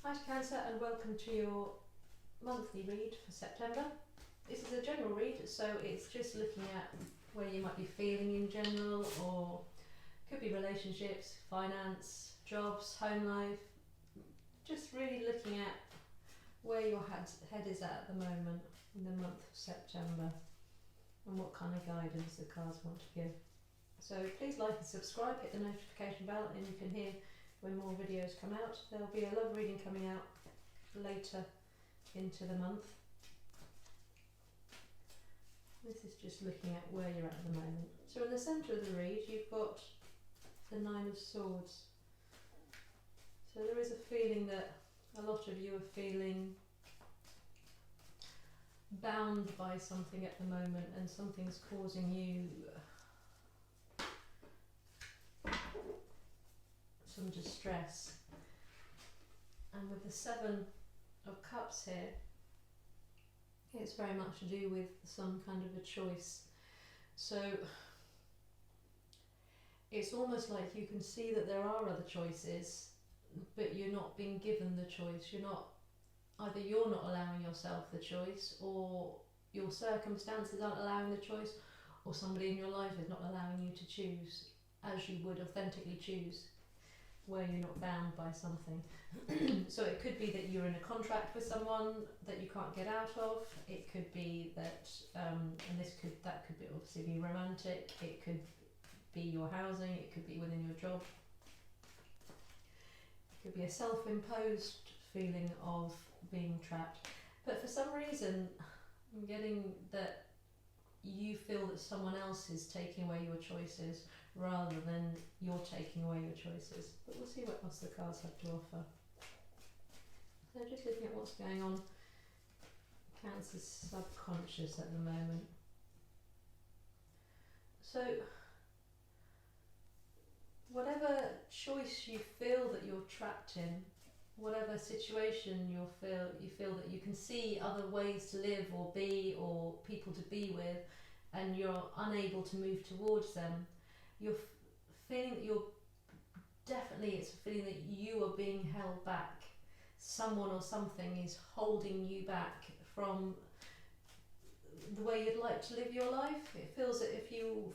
Hi Cancer, and welcome to your monthly read for September. This is a general read, so it's just looking at where you might be feeling in general, or could be relationships, finance, jobs, home life. Just really looking at where your head is at the moment in the month of September, and what kind of guidance the cards want to give. So please like and subscribe, hit the notification bell, and you can hear when more videos come out. There'll be a love reading coming out later into the month. This is just looking at where you're at the moment. So in the centre of the read, you've got the Nine of Swords. So there is a feeling that a lot of you are feeling bound by something at the moment, and something's causing you some distress. And with the Seven of Cups here, it's very much to do with some kind of a choice. So it's almost like you can see that there are other choices, but you're not being given the choice. You're not allowing yourself the choice, or your circumstances aren't allowing the choice, or somebody in your life is not allowing you to choose as you would authentically choose, where you're not bound by something. So it could be that you're in a contract with someone that you can't get out of. It could be that, and that could be obviously be romantic. It could be your housing. It could be within your job. It could be a self-imposed feeling of being trapped. But for some reason, I'm getting that you feel that someone else is taking away your choices rather than you're taking away your choices. But we'll see what else the cards have to offer. So just looking at what's going on Cancer's subconscious at the moment. So whatever choice you feel that you're trapped in, whatever situation you feel that you can see other ways to live or be, or people to be with, and you're unable to move towards them, you're feeling that it's a feeling that you are being held back. Someone or something is holding you back from the way you'd like to live your life. It feels that if you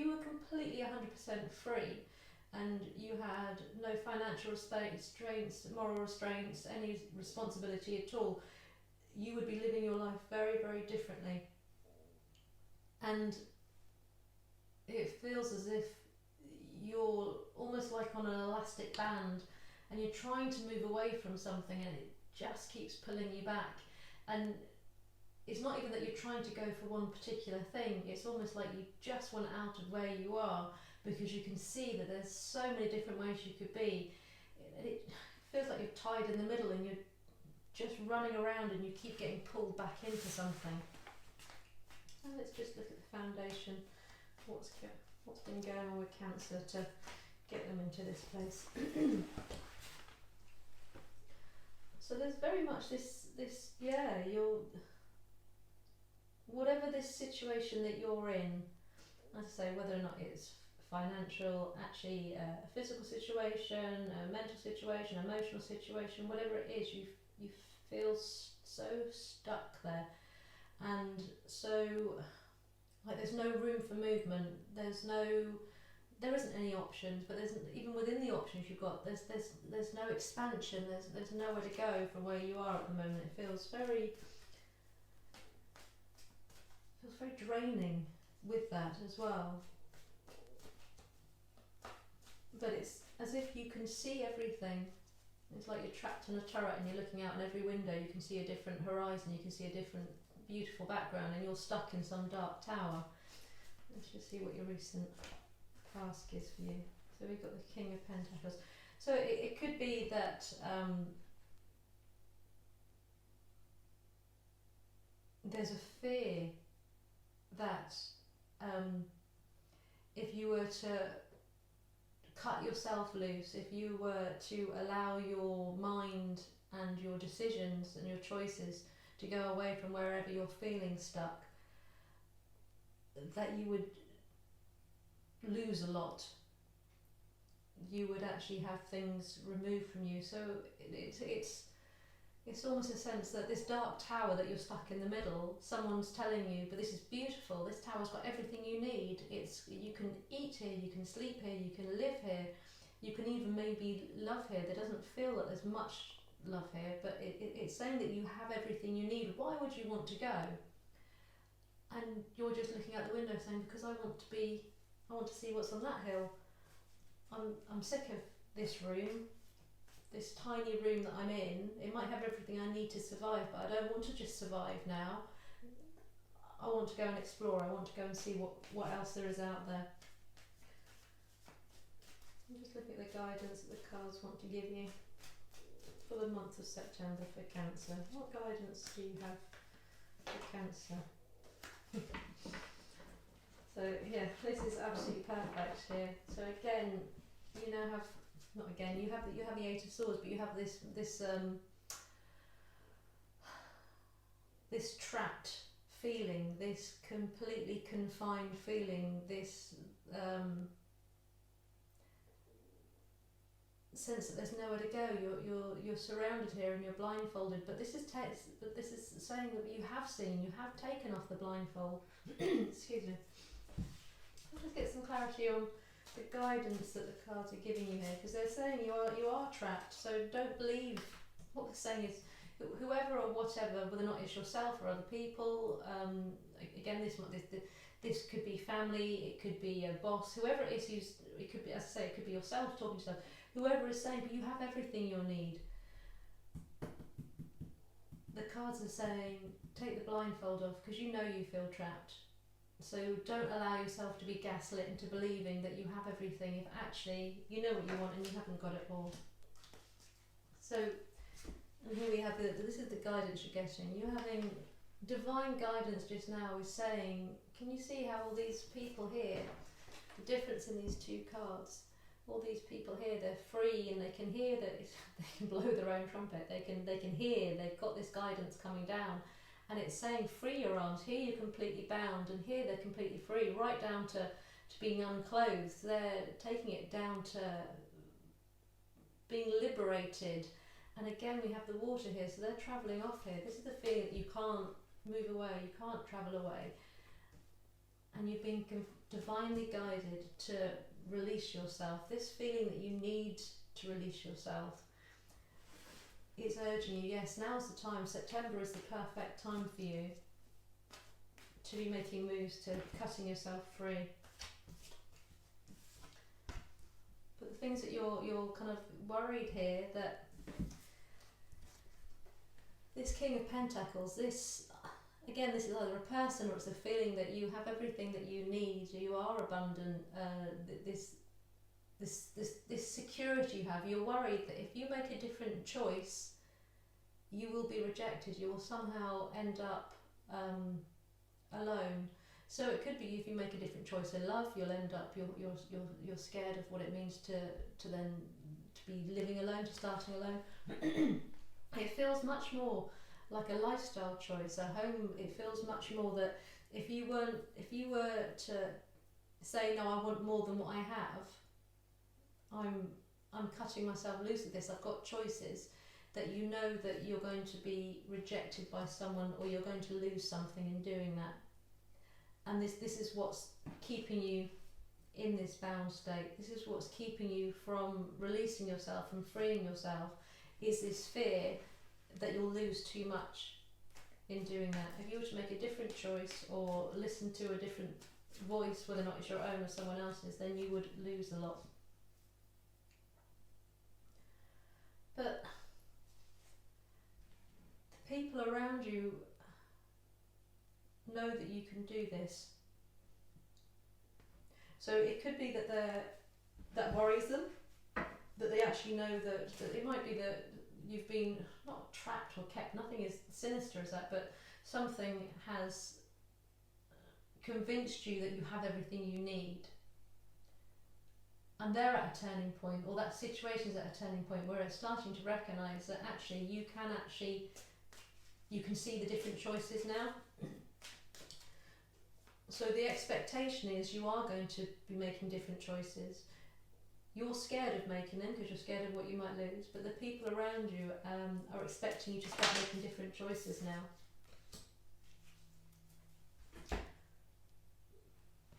were completely 100% free, and you had no financial restraints, moral restraints, any responsibility at all, you would be living your life very, very differently. And it feels as if you're almost like on an elastic band, and you're trying to move away from something, and it just keeps pulling you back. And it's not even that you're trying to go for one particular thing, it's almost like you just want out of where you are, because you can see that there's so many different ways you could be. It feels like you're tied in the middle, and you're just running around, and you keep getting pulled back into something. So let's just look at the foundation. What's been going on with Cancer to get them into this place? So there's very much this you're, whatever this situation that you're in, as I say, whether or not it's financial, actually a physical situation, a mental situation, emotional situation, whatever it is, you feel so stuck there, and so like there's no room for movement. There isn't any options, but even within the options you've got, there's no expansion. There's nowhere to go from where you are at the moment. It feels very draining with that as well. But it's as if you can see everything. It's like you're trapped in a turret, and you're looking out, and every window you can see a different horizon, you can see a different beautiful background, and you're stuck in some dark tower. Let's just see what your recent task is for you. So we've got the King of Pentacles. So it could be that there's a fear that if you were to cut yourself loose, if you were to allow your mind and your decisions and your choices to go away from wherever you're feeling stuck, that you would lose a lot. You would actually have things removed from you. So it's it's almost a sense that this dark tower that you're stuck in the middle, someone's telling you, but this is beautiful, this tower's got everything you need. You can eat here, you can sleep here, you can live here, you can even maybe love here. There doesn't feel that there's much love here, but it's saying that you have everything you need. Why would you want to go? And you're just looking out the window saying, because I want to see what's on that hill. I'm sick of this room, this tiny room that I'm in. It might have everything I need to survive, but I don't want to just survive now. I want to go and explore. I want to go and see what else there is out there. I'm just looking at the guidance that the cards want to give you for the month of September for Cancer. What guidance do you have for Cancer? So yeah, this is absolutely perfect here. So again, you now have, not again, you have the Eight of Swords, but you have this trapped feeling, this completely confined feeling, this sense that there's nowhere to go. You're surrounded here and you're blindfolded. But this is saying that you have taken off the blindfold. Excuse me. I'll just get some clarity on the guidance that the cards are giving you here, because they're saying you are trapped. So don't believe what they're saying is whoever or whatever, whether or not it's yourself or other people. Again, this could be family, it could be a boss, whoever it is. It could be, as I say, it could be yourself talking to yourself. Whoever is saying, but you have everything you'll need. The cards are saying, take the blindfold off, because you know you feel trapped. So don't allow yourself to be gaslit into believing that you have everything if actually you know what you want and you haven't got it all. So, and here we have this is the guidance you're getting. You're having divine guidance just now is saying, can you see how all these people here, the difference in these two cards, all these people here, they're free and they can hear that they can blow their own trumpet. They can hear. They've got this guidance coming down, and it's saying free your arms. Here you're completely bound, and here they're completely free, right down to being unclothed. They're taking it down to being liberated. And again, we have the water here, so they're travelling off here. This is the feeling that you can't move away, you can't travel away, and you've been divinely guided to release yourself. This feeling that you need to release yourself is urging you. Yes, now's the time. September is the perfect time for you to be making moves to cutting yourself free. But the things that you're kind of worried here, that this King of Pentacles, this is either a person or it's a feeling that you have everything that you need, you are abundant, this security you have. You're worried that if you make a different choice, you will be rejected, you will somehow end up alone. So it could be if you make a different choice in love, you'll end up, you're scared of what it means to be living alone, to starting alone. It feels much more like a lifestyle choice, a home. It feels much more that if you were to say, no, I want more than what I have, I'm cutting myself loose of this. I've got choices, that you know that you're going to be rejected by someone, or you're going to lose something in doing that. And this is what's keeping you in this bound state. This is what's keeping you from releasing yourself, from freeing yourself, is this fear that you'll lose too much in doing that. If you were to make a different choice or listen to a different voice, whether or not it's your own or someone else's, then you would lose a lot. But the people around you know that you can do this. So it could be that worries them, that they actually know that it might be that you've been not trapped or kept, nothing as sinister as that, but something has convinced you that you have everything you need. And they're at a turning point, or that situation's at a turning point where it's starting to recognise that actually you can see the different choices now. So the expectation is you are going to be making different choices. you're scared of making them because you're scared of what you might lose, but the people around you are expecting you to start making different choices now.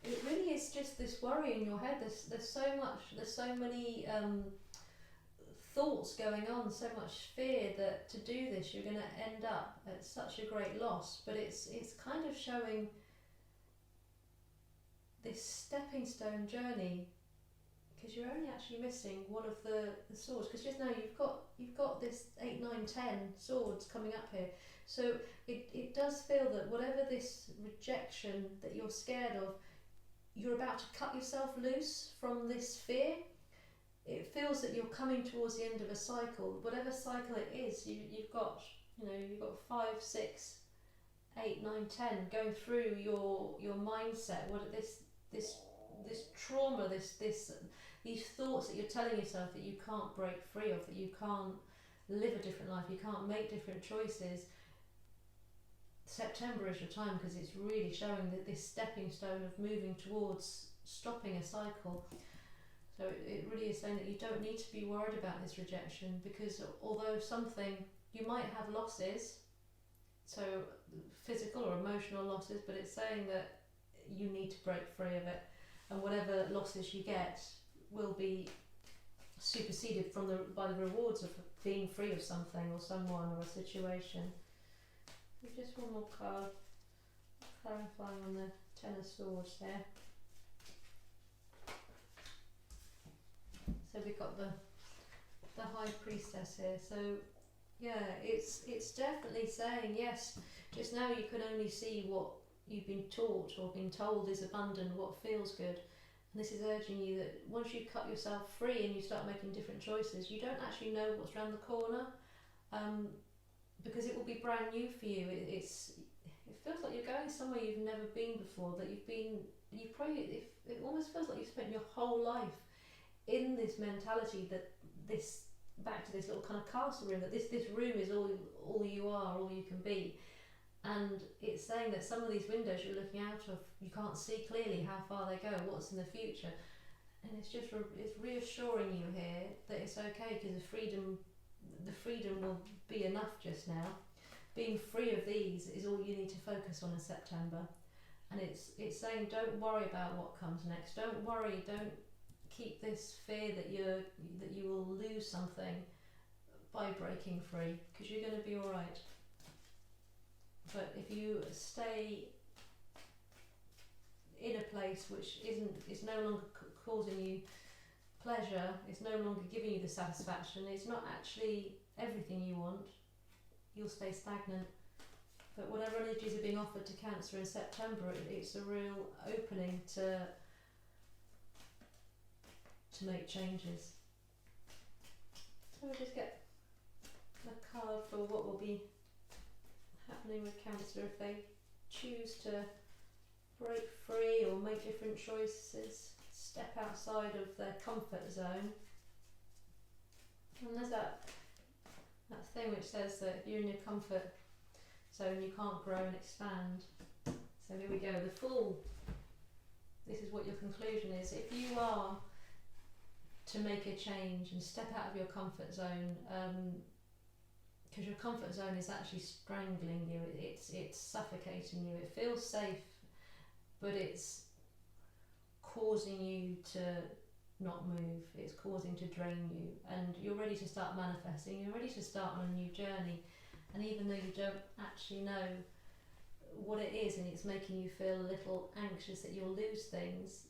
It really is just this worry in your head. There's so many thoughts going on, so much fear that to do this you're going to end up at such a great loss. But it's kind of showing this stepping stone journey, because you're only actually missing one of the swords, because just now you've got this 8, 9, 10 swords coming up here. So it does feel that whatever this rejection that you're scared of, you're about to cut yourself loose from this fear. It feels that you're coming towards the end of a cycle, whatever cycle it is. You've got 5, 6, 8, 9, 10 going through your mindset. What this trauma, these thoughts that you're telling yourself that you can't break free of, that you can't live a different life, you can't make different choices. September is your time, because it's really showing that this stepping stone of moving towards stopping a cycle. So it really is saying that you don't need to be worried about this rejection, because although you might have losses, so physical or emotional losses, but it's saying that you need to break free of it, and whatever losses you get will be superseded by the rewards of being free of something or someone or a situation. Just one more card, clarifying on the Ten of Swords there. So we've got the High Priestess here. So yeah, it's definitely saying, yes, just now you can only see what you've been taught or been told is abundant, what feels good. And this is urging you that once you cut yourself free and you start making different choices, you don't actually know what's around the corner. Because it will be brand new for you. It feels like you're going somewhere you've never been before. That it almost feels like you've spent your whole life in this mentality that back to this little kind of castle room, that this room is all you are, all you can be. And it's saying that some of these windows you're looking out of, you can't see clearly how far they go, what's in the future. And it's reassuring you here that it's okay, because the freedom will be enough just now. Being free of these is all you need to focus on in September. And it's saying, don't worry about what comes next. Don't worry, don't keep this fear that you will lose something by breaking free, because you're going to be alright. But if you stay in a place which is no longer causing you pleasure, it's no longer giving you the satisfaction, it's not actually everything you want, you'll stay stagnant. But whatever energies are being offered to Cancer in September, it's a real opening to make changes. So we'll just get a card for what will be happening with Cancer if they choose to break free or make different choices, step outside of their comfort zone. And there's that thing which says that if you're in your comfort zone you can't grow and expand. So here we go, the Fool. This is what your conclusion is. If you are to make a change and step out of your comfort zone, because your comfort zone is actually strangling you, it's suffocating you, it feels safe, but it's causing you to not move, it's causing to drain you, and you're ready to start manifesting, you're ready to start on a new journey, and even though you don't actually know what it is and it's making you feel a little anxious that you'll lose things,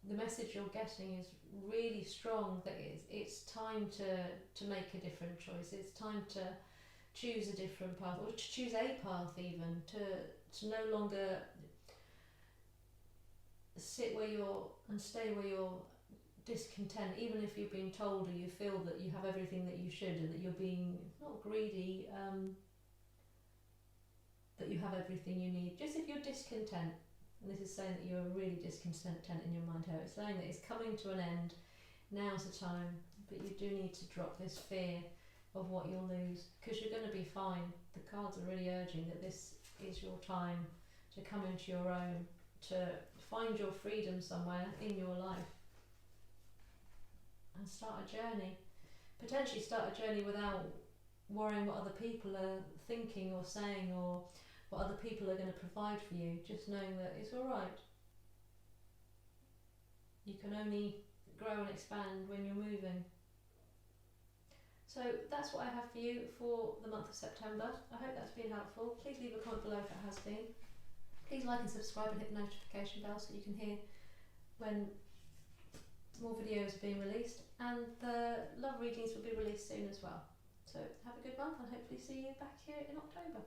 the message you're getting is really strong, that it's time to make a different choice, it's time to choose a different path, or to choose a path even, to no longer sit where you're and stay where you're discontent, even if you've been told or you feel that you have everything that you should, and that you're being not greedy, that you have everything you need. Just if you're discontent, and this is saying that you're really discontent in your mind here, it's saying that it's coming to an end, now's the time, but you do need to drop this fear of what you'll lose, because you're going to be fine. The cards are really urging that this is your time to come into your own, to find your freedom somewhere in your life. and start a journey. Potentially start a journey without worrying what other people are thinking or saying, or what other people are going to provide for you. Just knowing that it's alright. You can only grow and expand when you're moving. So that's what I have for you for the month of September. I hope that's been helpful. Please leave a comment below if it has been. Please like and subscribe and hit the notification bell so you can hear when more videos are being released, and the love readings will be released soon as well. So have a good month and hopefully see you back here in October.